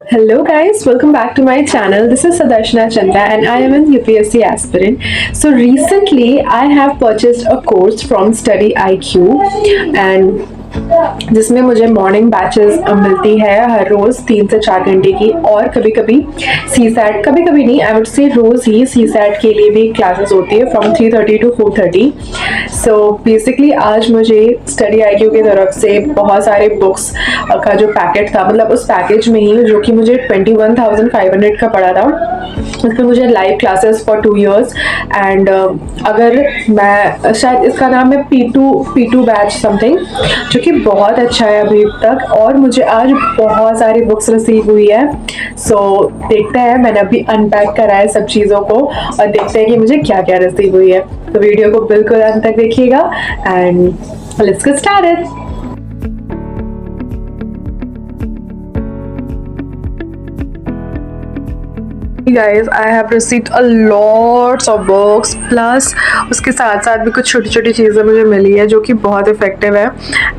Hello guys, welcome back to my channel. This is Sadarshana Chandra and I am an UPSC aspirant. So recently I have purchased a course from Studyiq and जिसमें मुझे morning batches मिलती है हर रोज़ 3 से 4 घंटे की, और कभी कभी सी सैट, कभी कभी नहीं, आई वुड से रोज़ ही सी सैट के लिए भी क्लासेस होती है फ्रॉम 3:30 to 4:30. सो बेसिकली आज मुझे स्टडी आई क्यू की तरफ से बहुत सारे बुक्स का जो पैकेट था, मतलब उस पैकेज में ही, जो कि मुझे 21,500 का पड़ा था, उसमें मुझे live classes for 2 years and अगर मैं, शायद इसका नाम है P2 बैच समथिंग, जो कि बहुत अच्छा है अभी तक, और मुझे आज बहुत सारी बुक्स रिसीव हुई है. सो देखते हैं, मैंने अभी अनपैक करा है सब चीज़ों को और देखते हैं कि मुझे क्या क्या रिसीव हुई है. तो वीडियो को बिल्कुल अंत तक देखिएगा and let's get started. Guys, I have received a lots of books, plus उसके साथ साथ भी कुछ छोटी छोटी चीज़ें मुझे मिली है जो कि बहुत इफ़ेक्टिव है.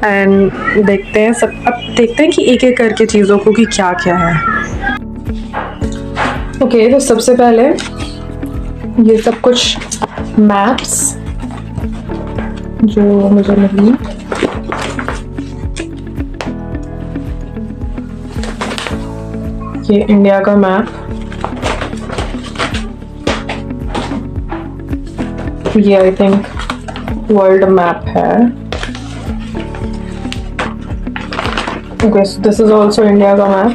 एंड देखते हैं अब देखते हैं कि एक एक करके चीज़ों को कि क्या क्या है. ओके, तो सबसे पहले ये सब कुछ मैप्स जो मुझे मिली. ये इंडिया का मैप, ये आई थिंक वर्ल्ड मैप है. Okay, so this is also India का मैप.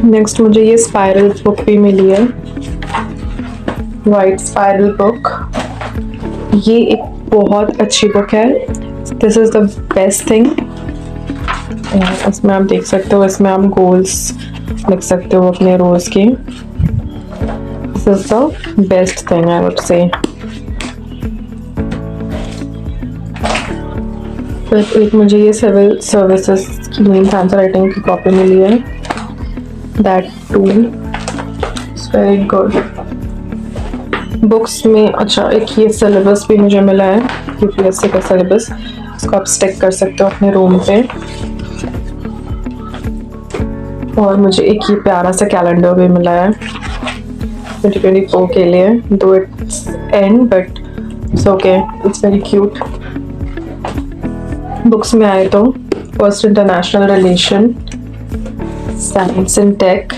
नेक्स्ट मुझे ये स्पाइरल बुक भी मिली है, वाइट स्पाइरल बुक. ये एक बहुत अच्छी बुक है. This is the best thing. इसमें आप देख सकते हो, इसमें आप गोल्स लिख सकते हो अपने रोज के. This is the best thing I would say. फिर एक मुझे ये सिविल सर्विसेज की मेंस आंसर राइटिंग की कॉपी मिली है. That too it's very good. Books में अच्छा, एक ये सिलेबस भी मुझे मिला है, यूपीएससी का सिलेबस. इसको आप स्टिक कर सकते हो अपने रूम पे. और मुझे एक ये प्यारा सा कैलेंडर भी मिला है 2024 के लिए. Though it's end but it's okay, it's very cute. Books में आए तो first international relation, science and tech,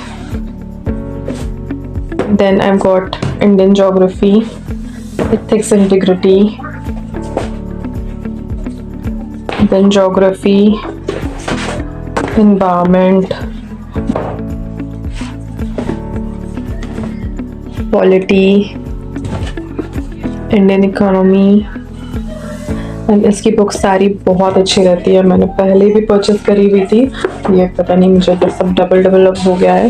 then I got Indian geography, ethics integrity, then geography, environment, polity, Indian economy. And इसकी book सारी बहुत अच्छी रहती है. मैंने पहले भी परचेज करी हुई थी, ये पता नहीं मुझे तो सब डबल अब हो गया है.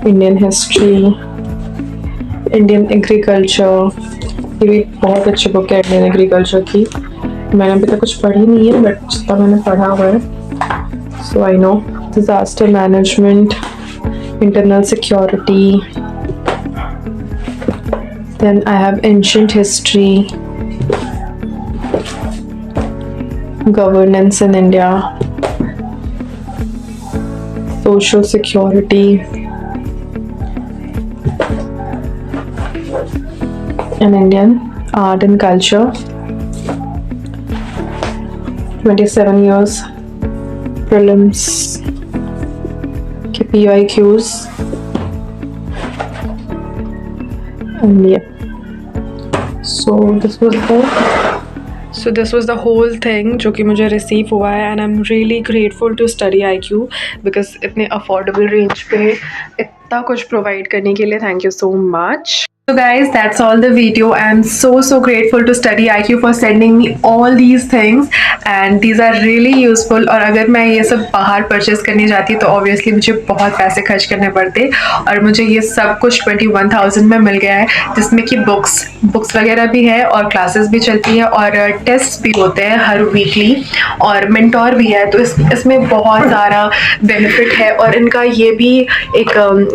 इंडियन हिस्ट्री, इंडियन एग्रीकल्चर, ये भी बहुत अच्छी बुक है इंडियन एग्रीकल्चर की. मैंने अभी तक कुछ पढ़ी नहीं है बट जितना मैंने पढ़ा हुआ है, so I know. Disaster management, internal security, then I have ancient history, governance in India, social security, and Indian art and culture. 27 years prelims के PYQs. And yeah, so this was the whole thing जो कि मुझे receive हुआ है. And I am really grateful to Studyiq because इतने affordable range पे इतना कुछ प्रोवाइड करने के लिए thank you so much. So guys, that's all the video. I am so grateful to Studyiq for sending me all these things, and these are really useful. और अगर मैं ये सब बाहर परचेज करने जाती तो ऑब्वियसली मुझे बहुत पैसे खर्च करने पड़ते, और मुझे ये सब कुछ 21,000 में मिल गया है, जिसमें कि बुक्स वगैरह भी है और क्लासेस भी चलती है और टेस्ट भी होते हैं हर वीकली, और मेंटोर भी है। तो इसमें बहुत सारा बेनिफिट है। और इनका ये भी एक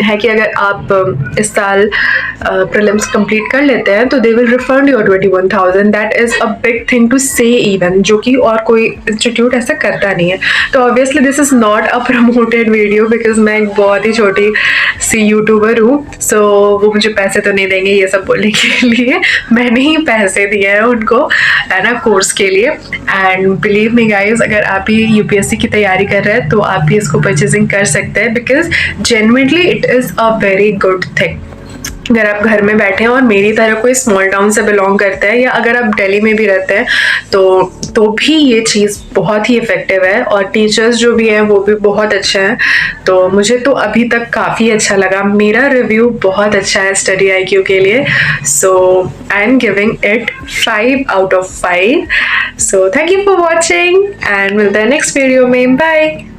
है कि अगर आप इस साल प्रीलिम्स कंप्लीट कर लेते हैं तो they will refund your 21,000। That is a big thing to say even, जो कि और कोई इंस्टीट्यूट ऐसा करता नहीं है। तो obviously this is not a promoted video, because मैं एक बहुत ही छोटी सी यूट्यूबर हूँ, सो वो मुझे पैसे तो नहीं देंगे ये सब बोलने के लिए। मैंने ही पैसे दिए हैं उनको, है ना, कोर्स के लिए। एंड बिलीव मी गाइज, अगर आप भी यूपीएससी की तैयारी कर रहे हैं तो आप भी इसको परचेजिंग कर सकते हैं, because genuinely it is a very good thing. अगर आप घर में बैठे हैं और मेरी तरह कोई स्मॉल टाउन से बिलोंग करते हैं, या अगर आप दिल्ली में भी रहते हैं, तो भी ये चीज़ बहुत ही इफ़ेक्टिव है। और टीचर्स जो भी हैं वो भी बहुत अच्छे हैं। तो मुझे तो अभी तक काफ़ी अच्छा लगा, मेरा रिव्यू बहुत अच्छा है स्टडी IQ के लिए। So I am giving it 5 out of 5। So thank you for watching and मिलते हैं नेक्स्ट वीडियो में। बाय।